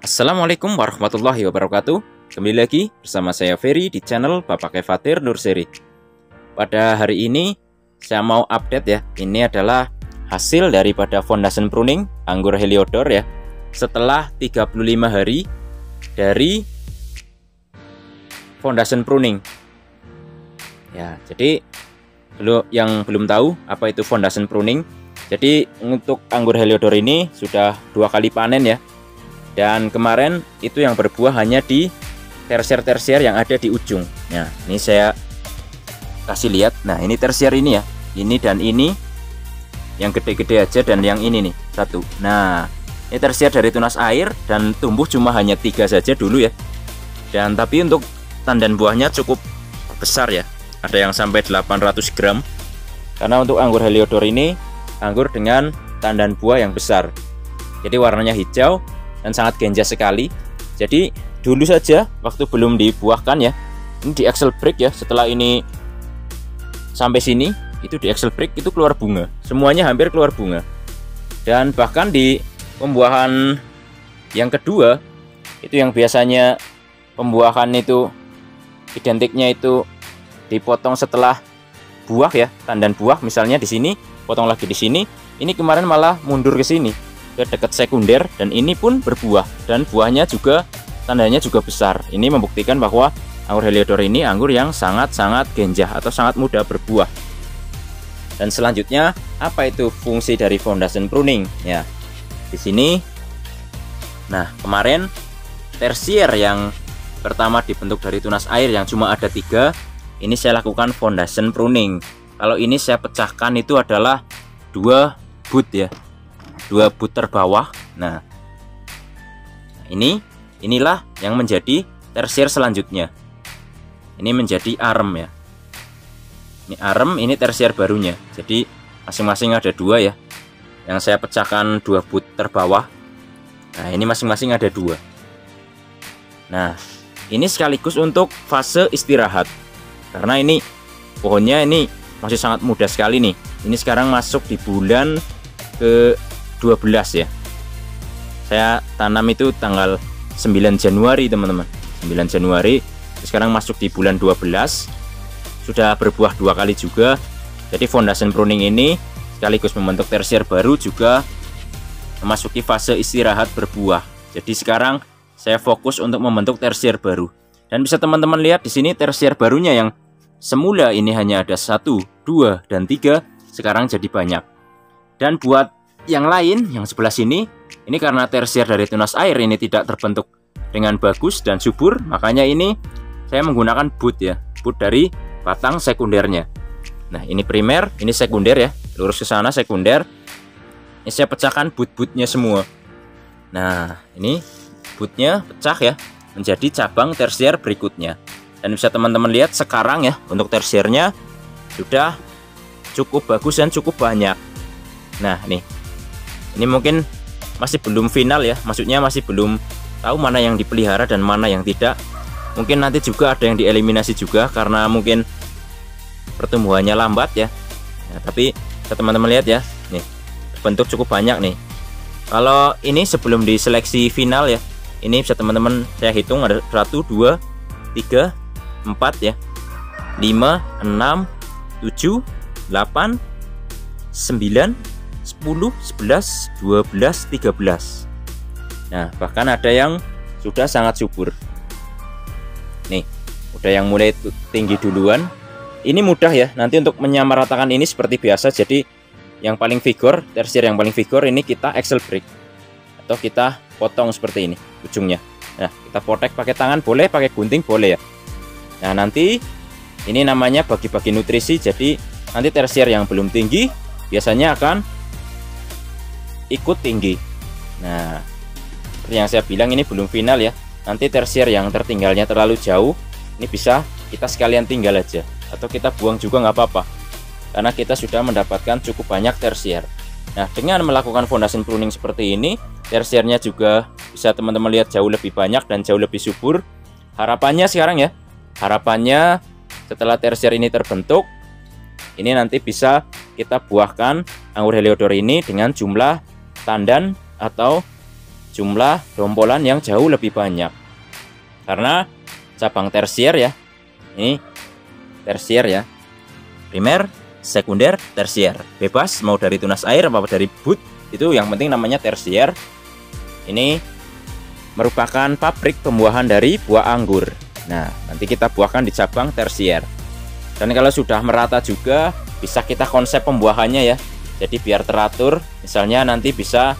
Assalamualaikum warahmatullahi wabarakatuh. Kembali lagi bersama saya Ferry di channel Bapak Kefatir Nurseri. Pada hari ini saya mau update ya. Ini adalah hasil daripada foundation pruning anggur Heliodor ya. Setelah 35 hari dari foundation pruning. Ya, jadi yang belum tahu apa itu foundation pruning. Jadi untuk anggur Heliodor ini sudah 2 kali panen ya. Dan kemarin itu yang berbuah hanya di tersier-tersier yang ada di ujung. Nah, ini saya kasih lihat. Nah, ini tersier ini ya. Ini dan ini yang gede-gede aja, dan yang ini nih satu. Nah, ini tersier dari tunas air dan tumbuh cuma hanya 3 saja dulu ya. Dan tapi untuk tandan buahnya cukup besar ya. Ada yang sampai 800 gram. Karena untuk anggur Heliodor ini anggur dengan tandan buah yang besar. Jadi warnanya hijau dan sangat genja sekali. Jadi dulu saja waktu belum dibuahkan ya, ini di Excel break ya, setelah ini sampai sini itu di Excel break itu keluar bunga, semuanya hampir keluar bunga. Dan bahkan di pembuahan yang kedua itu yang biasanya pembuahan itu identiknya itu dipotong setelah buah ya, tandan buah misalnya di sini, potong lagi di sini. Ini kemarin malah mundur ke sini, ke dekat sekunder, dan ini pun berbuah dan buahnya juga tandanya juga besar. Ini membuktikan bahwa anggur Heliodor ini anggur yang sangat-sangat genjah atau sangat mudah berbuah. Dan selanjutnya apa itu fungsi dari foundation pruning ya? Di sini, nah kemarin tersier yang pertama dibentuk dari tunas air yang cuma ada 3, ini saya lakukan foundation pruning. Kalau ini saya pecahkan itu adalah 2 boot ya, 2 boot terbawah. Nah, inilah yang menjadi tersier selanjutnya. Ini menjadi arm ya. Ini arm, ini tersier barunya. Jadi masing-masing ada 2 ya. Yang saya pecahkan 2 boot terbawah. Nah, ini masing-masing ada 2. Nah, ini sekaligus untuk fase istirahat. Karena ini pohonnya ini masih sangat muda sekali nih. Ini sekarang masuk di bulan ke 12 ya. Saya tanam itu tanggal 9 Januari teman-teman, 9 Januari. Sekarang masuk di bulan 12, sudah berbuah 2 kali juga. Jadi foundation pruning ini sekaligus membentuk tersier baru, juga memasuki fase istirahat berbuah. Jadi sekarang saya fokus untuk membentuk tersier baru. Dan bisa teman-teman lihat di sini tersier barunya yang semula ini hanya ada 1, 2, dan 3, sekarang jadi banyak. Dan buat yang lain, yang sebelah sini, ini karena tersier dari tunas air ini tidak terbentuk dengan bagus dan subur, makanya ini saya menggunakan boot ya, boot dari batang sekundernya. Nah, ini primer, ini sekunder ya, lurus ke sana sekunder. Ini saya pecahkan boot-bootnya semua. Nah, ini bootnya pecah ya, menjadi cabang tersier berikutnya. Dan bisa teman-teman lihat sekarang ya, untuk tersiernya sudah cukup bagus dan cukup banyak. Nah, nih. Ini mungkin masih belum final ya, maksudnya masih belum tahu mana yang dipelihara dan mana yang tidak. Mungkin nanti juga ada yang dieliminasi juga karena mungkin pertumbuhannya lambat ya. Nah, tapi teman-teman lihat ya, nih terbentuk cukup banyak nih. Kalau ini sebelum diseleksi final ya, ini bisa teman-teman saya hitung ada 1, 2, 3, 4 ya, 5, 6, 7, 8, 9, 10, 11, 12, 13. Nah, bahkan ada yang sudah sangat subur. Nih, udah yang mulai tinggi duluan. Ini mudah ya, nanti untuk menyamaratakan ini seperti biasa. Jadi yang paling vigor, tersier yang paling vigor ini kita Excel break, atau kita potong seperti ini ujungnya. Nah, kita potek pakai tangan boleh, pakai gunting boleh ya. Nah, nanti ini namanya bagi-bagi nutrisi. Jadi nanti tersier yang belum tinggi biasanya akan ikut tinggi. Nah, seperti yang saya bilang ini belum final ya. Nanti tersier yang tertinggalnya terlalu jauh, ini bisa kita sekalian tinggal aja, atau kita buang juga nggak apa-apa, karena kita sudah mendapatkan cukup banyak tersier. Nah, dengan melakukan foundation pruning seperti ini, tersiernya juga bisa teman-teman lihat jauh lebih banyak dan jauh lebih subur. Harapannya sekarang ya, harapannya setelah tersier ini terbentuk, ini nanti bisa kita buahkan anggur Heliodor ini dengan jumlah tandan atau jumlah dompolan yang jauh lebih banyak. Karena cabang tersier ya, ini tersier ya, primer, sekunder, tersier, bebas mau dari tunas air apa dari bud, itu yang penting namanya tersier. Ini merupakan pabrik pembuahan dari buah anggur. Nah, nanti kita buahkan di cabang tersier. Dan kalau sudah merata juga bisa kita konsep pembuahannya ya. Jadi biar teratur, misalnya nanti bisa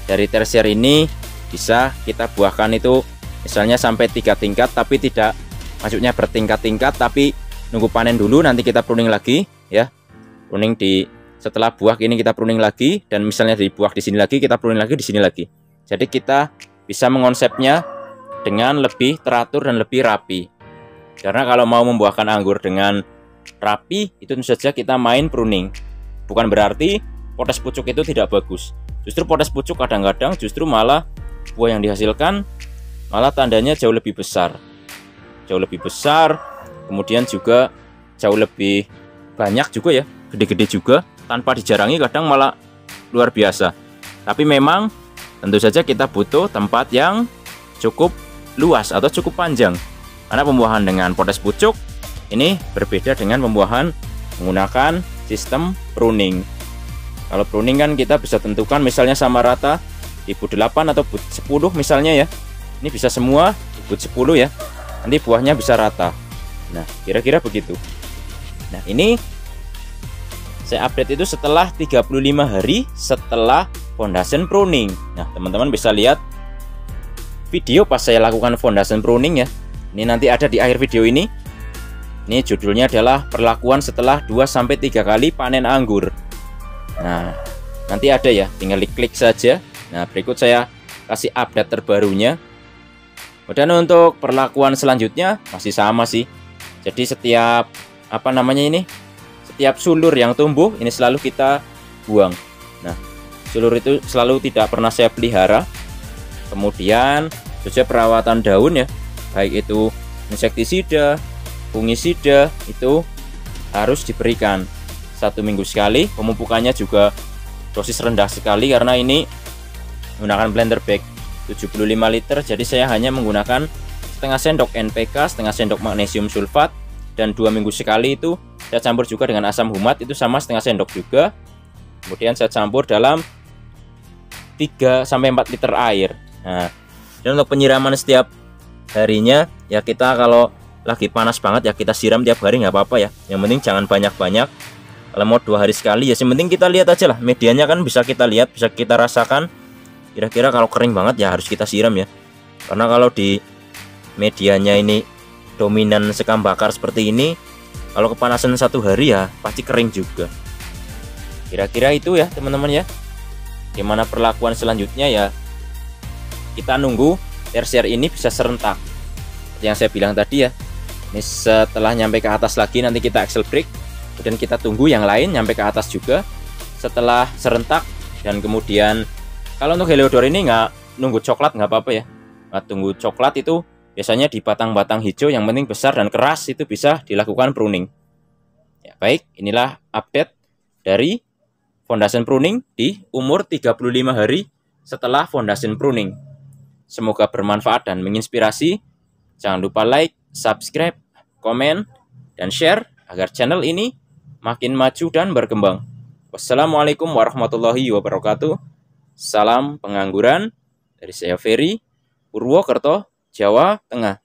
dari tersier ini bisa kita buahkan itu misalnya sampai 3 tingkat, tapi tidak maksudnya bertingkat-tingkat, tapi nunggu panen dulu, nanti kita pruning lagi ya. Pruning di setelah buah ini kita pruning lagi, dan misalnya di buah di sini lagi kita pruning lagi di sini lagi. Jadi kita bisa mengonsepnya dengan lebih teratur dan lebih rapi. Karena kalau mau membuahkan anggur dengan rapi, itu tentu saja kita main pruning. Bukan berarti potes pucuk itu tidak bagus. Justru potes pucuk kadang-kadang justru malah buah yang dihasilkan malah tandanya jauh lebih besar. Jauh lebih besar, kemudian juga jauh lebih banyak juga ya, gede-gede juga, tanpa dijarangi kadang malah luar biasa. Tapi memang tentu saja kita butuh tempat yang cukup luas atau cukup panjang. Karena pembuahan dengan potes pucuk ini berbeda dengan pembuahan menggunakan sistem pruning. Kalau pruning kan kita bisa tentukan misalnya sama rata di bud 8 atau bud 10 misalnya ya. Ini bisa semua di bud 10 ya. Nanti buahnya bisa rata. Nah, kira-kira begitu. Nah, ini saya update itu setelah 35 hari setelah foundation pruning. Nah, teman-teman bisa lihat video pas saya lakukan foundation pruning ya. Ini nanti ada di akhir video ini. Ini judulnya adalah perlakuan setelah 2-3 kali panen anggur. Nah, nanti ada ya, tinggal diklik saja. Nah, berikut saya kasih update terbarunya. Dan untuk perlakuan selanjutnya masih sama sih. Jadi setiap setiap sulur yang tumbuh ini selalu kita buang. Nah, sulur itu selalu tidak pernah saya pelihara. Kemudian juga perawatan daun ya, baik itu insektisida, fungisida, itu harus diberikan 1 minggu sekali. Pemupukannya juga dosis rendah sekali karena ini menggunakan blender bag 75 liter, jadi saya hanya menggunakan setengah sendok NPK, setengah sendok magnesium sulfat, dan 2 minggu sekali itu saya campur juga dengan asam humat, itu sama setengah sendok juga. Kemudian saya campur dalam 3-4 liter air. Nah, dan untuk penyiraman setiap harinya ya, kita kalau lagi panas banget ya kita siram tiap hari nggak apa-apa ya. Yang penting jangan banyak-banyak. Kalau mau 2 hari sekali ya, yang penting kita lihat aja lah. Medianya kan bisa kita lihat, bisa kita rasakan. Kira-kira kalau kering banget ya harus kita siram ya. Karena kalau di medianya ini dominan sekam bakar seperti ini, kalau kepanasan 1 hari ya pasti kering juga. Kira-kira itu ya teman-teman ya. Gimana perlakuan selanjutnya ya, kita nunggu tersier ini bisa serentak seperti yang saya bilang tadi ya. Ini setelah nyampe ke atas lagi nanti kita axle brake, kemudian kita tunggu yang lain nyampe ke atas juga setelah serentak. Dan kemudian kalau untuk Heliodor ini nggak nunggu coklat nggak apa-apa ya, nggak tunggu coklat, itu biasanya di batang-batang hijau yang penting besar dan keras itu bisa dilakukan pruning ya. Baik, inilah update dari foundation pruning di umur 35 hari setelah foundation pruning. Semoga bermanfaat dan menginspirasi. Jangan lupa like, subscribe, komen, dan share agar channel ini makin maju dan berkembang. Wassalamualaikum warahmatullahi wabarakatuh. Salam pengangguran dari saya Ferry, Purwokerto, Jawa Tengah.